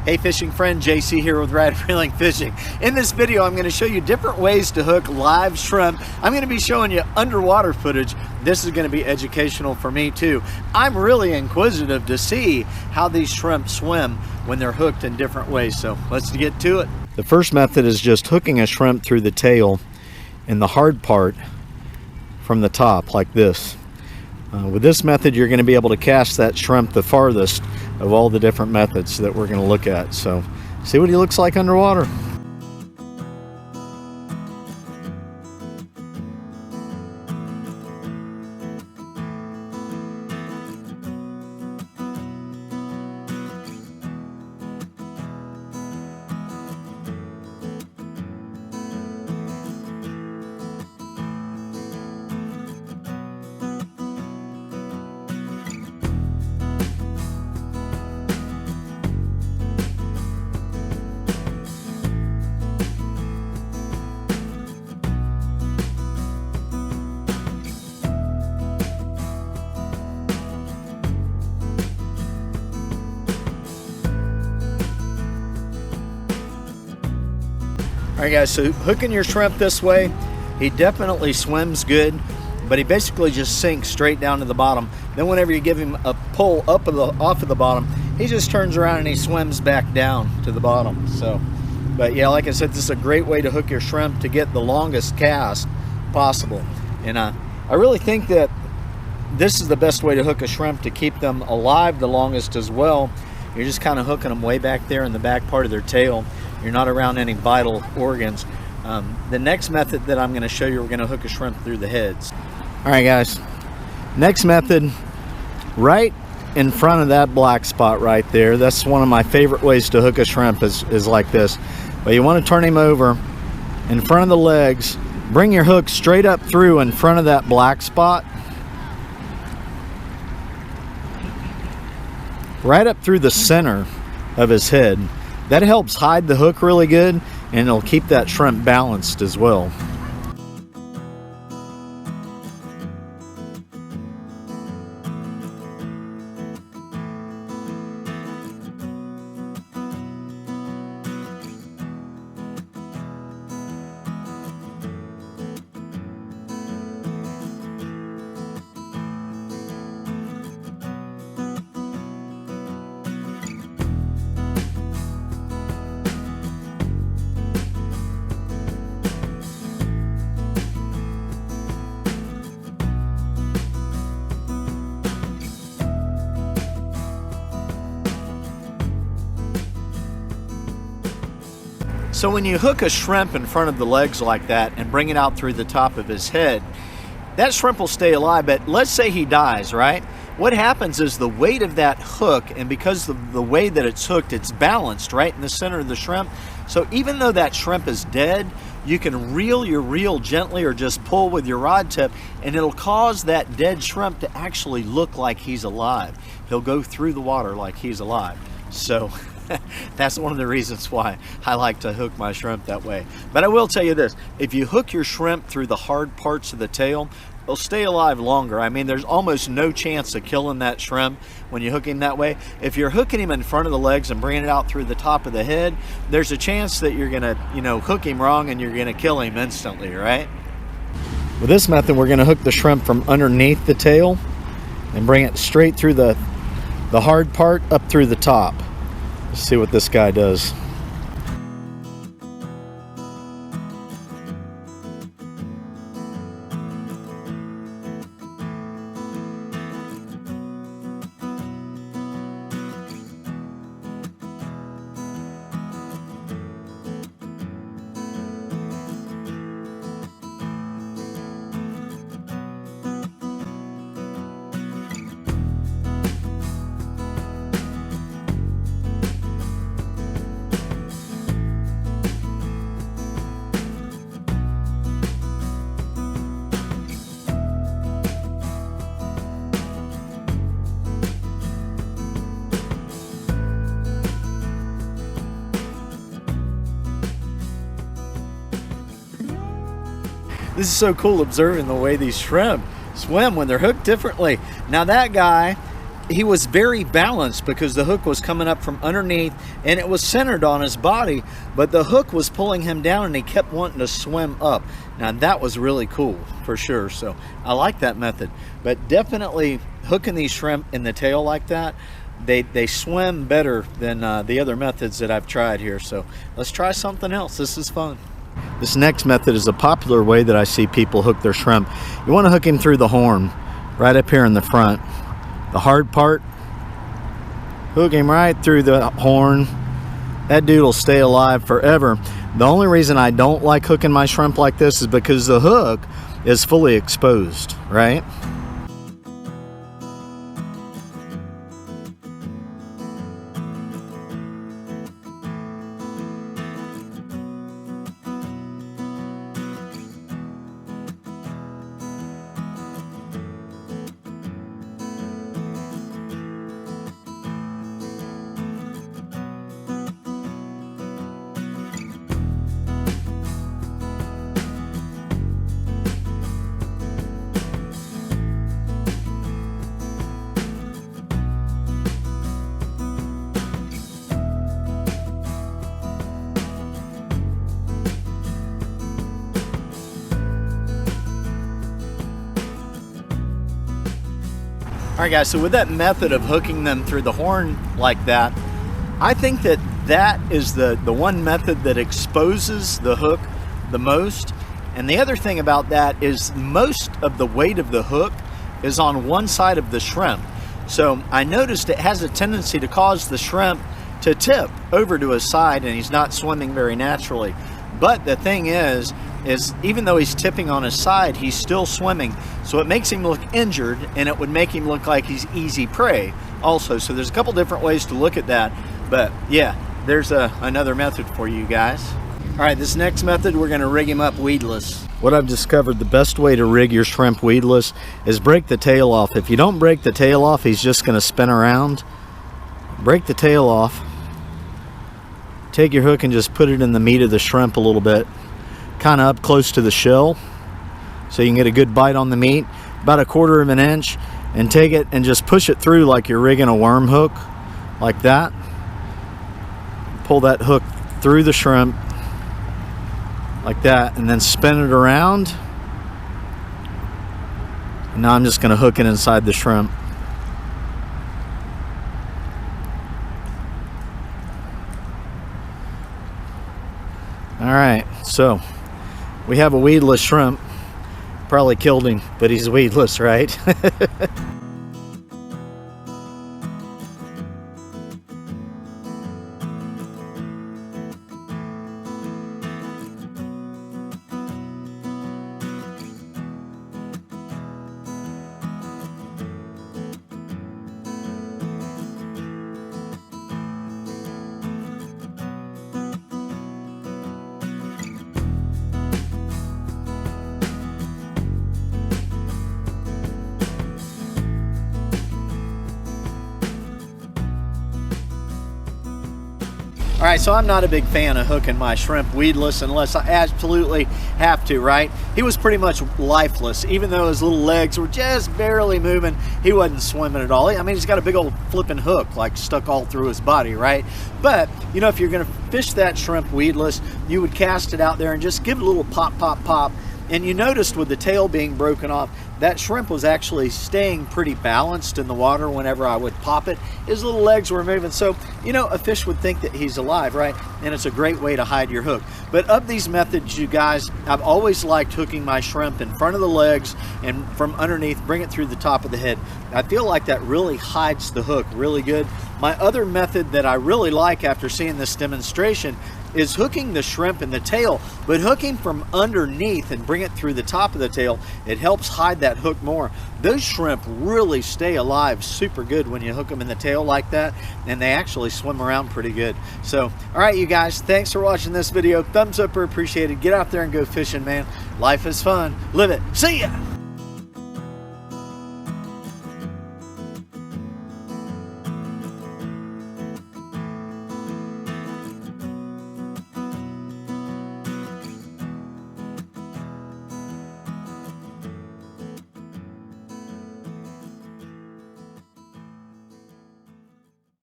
Hey fishing friend, JC here with Radreeling Fishing. In this video I'm going to show you different ways to hook live shrimp. I'm going to be showing you underwater footage. This is going to be educational for me too. I'm really inquisitive to see how these shrimp swim when they're hooked in different ways, so let's get to it. The first method is just hooking a shrimp through the tail and the hard part from the top like this. With this method you're going to be able to cast that shrimp the farthest of all the different methods that we're going to look at. So see what he looks like underwater. Alright guys, so hooking your shrimp this way, he definitely swims good, but he basically just sinks straight down to the bottom. Then whenever you give him a pull off of the bottom, he just turns around and he swims back down to the bottom. So, but yeah, like I said, this is a great way to hook your shrimp to get the longest cast possible. And I really think that this is the best way to hook a shrimp to keep them alive the longest as well. You're just kind of hooking them way back there in the back part of their tail. You're not around any vital organs. The next method that I'm going to show you, we're going to hook a shrimp through the heads. All right guys, next method, right in front of that black spot right there. That's one of my favorite ways to hook a shrimp is like this. But you want to turn him over in front of the legs, bring your hook straight up through in front of that black spot, right up through the center of his head. That helps hide the hook really good, and it'll keep that shrimp balanced as well. So when you hook a shrimp in front of the legs like that and bring it out through the top of his head, that shrimp will stay alive, but let's say he dies, right? What happens is the weight of that hook, and because of the way that it's hooked, it's balanced right in the center of the shrimp. So even though that shrimp is dead, you can reel your reel gently or just pull with your rod tip, and it'll cause that dead shrimp to actually look like he's alive. He'll go through the water like he's alive. So that's one of the reasons why I like to hook my shrimp that way. But I will tell you this, if you hook your shrimp through the hard parts of the tail, they'll stay alive longer. I mean, there's almost no chance of killing that shrimp when you hook him that way. If you're hooking him in front of the legs and bringing it out through the top of the head, there's a chance that you're gonna, hook him wrong and you're gonna kill him instantly, right? With this method, we're gonna hook the shrimp from underneath the tail and bring it straight through the hard part up through the top. Let's see what this guy does. This is so cool observing the way these shrimp swim when they're hooked differently. Now that guy he was very balanced because the hook was coming up from underneath and it was centered on his body, but the hook was pulling him down and he kept wanting to swim up. Now that was really cool for sure. So I like that method, but definitely hooking these shrimp in the tail like that, they swim better than the other methods that I've tried here. So let's try something else. This is fun. This next method is a popular way that I see people hook their shrimp. You want to hook him through the horn, right up here in the front. The hard part, hook him right through the horn. That dude will stay alive forever. The only reason I don't like hooking my shrimp like this is because the hook is fully exposed, right? Alright guys, so with that method of hooking them through the horn like that, I think that that is the one method that exposes the hook the most. And the other thing about that is most of the weight of the hook is on one side of the shrimp. So I noticed it has a tendency to cause the shrimp to tip over to his side and he's not swimming very naturally. But the thing is even though he's tipping on his side, he's still swimming. So it makes him look injured and it would make him look like he's easy prey also. So there's a couple different ways to look at that. But yeah, there's another method for you guys. All right, this next method, we're gonna rig him up weedless. What I've discovered, the best way to rig your shrimp weedless is break the tail off. If you don't break the tail off, he's just gonna spin around. Break the tail off. Take your hook and just put it in the meat of the shrimp a little bit, kind of up close to the shell, so you can get a good bite on the meat, about 1/4 of an inch, and take it and just push it through like you're rigging a worm hook, like that. Pull that hook through the shrimp, like that, and then spin it around. And now I'm just going to hook it inside the shrimp. All right, so we have a weedless shrimp. Probably killed him, but he's weedless, right? All right, so I'm not a big fan of hooking my shrimp weedless unless I absolutely have to, right? He was pretty much lifeless. Even though his little legs were just barely moving, he wasn't swimming at all. I mean, he's got a big old flipping hook like stuck all through his body, right? But, you know, if you're gonna fish that shrimp weedless, you would cast it out there and just give it a little pop, pop, pop. And you noticed with the tail being broken off, that shrimp was actually staying pretty balanced in the water whenever I would pop it. His little legs were moving. So, you know, a fish would think that he's alive, right? And it's a great way to hide your hook. But of these methods, you guys, I've always liked hooking my shrimp in front of the legs and from underneath, bring it through the top of the head. I feel like that really hides the hook really good. My other method that I really like after seeing this demonstration is hooking the shrimp in the tail, but hooking from underneath and bring it through the top of the tail. It helps hide that hook more. Those shrimp really stay alive super good when you hook them in the tail like that, and they actually swim around pretty good. So, all right, you guys, thanks for watching this video. Thumbs up are appreciated. Get out there and go fishing, man. Life is fun. Live it. See ya.